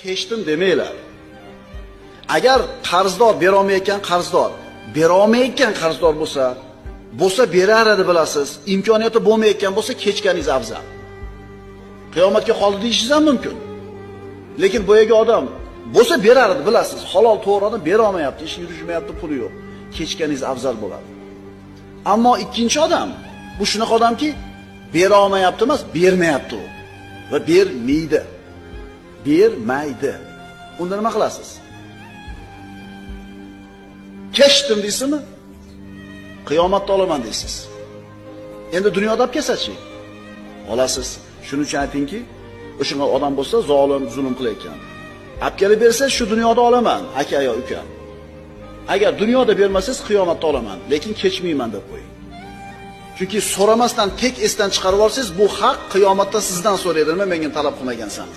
Kechdim demanglar. Agar qarzdor berolmayotgan qarzdor bo'lsa berar edi bilasiz. Imkoniyati bo'lmayotgan bo'lsa kechganingiz afzal. Qiyomatga qoldi deyishingiz ham mumkin. Lekin boyaga odam bo'lsa berar edi bilasiz. Halol to'g'ri odam bera olmayapti, ish yurishmayapti, puli yo'q. Kechganingiz afzal bo'ladi. Ammo ikkinchi odam bu shunaqa odamki, bera olmayapti emas, bermayapti u. Va bermaydi. Unda nima qilasiz? Kechdim deysizmi? Qiyomatda olaman deysiz. Endi dunyoda olib kelsa-chi? Olasiz. Shuning uchun aytingki, o'shanga odam bo'lsa zolim, zulm qilayotgan. Olib kelib bersa, shu dunyoda olaman, aka yo uka. Agar dunyoda bermasangiz, qiyomatda olaman, lekin kechmayman deb qo'ying. Chunki so'ramasdan tek esdan chiqarib olsangiz, bu haq qiyomatda sizdan so'raydi, nima menga talab qilmagansan.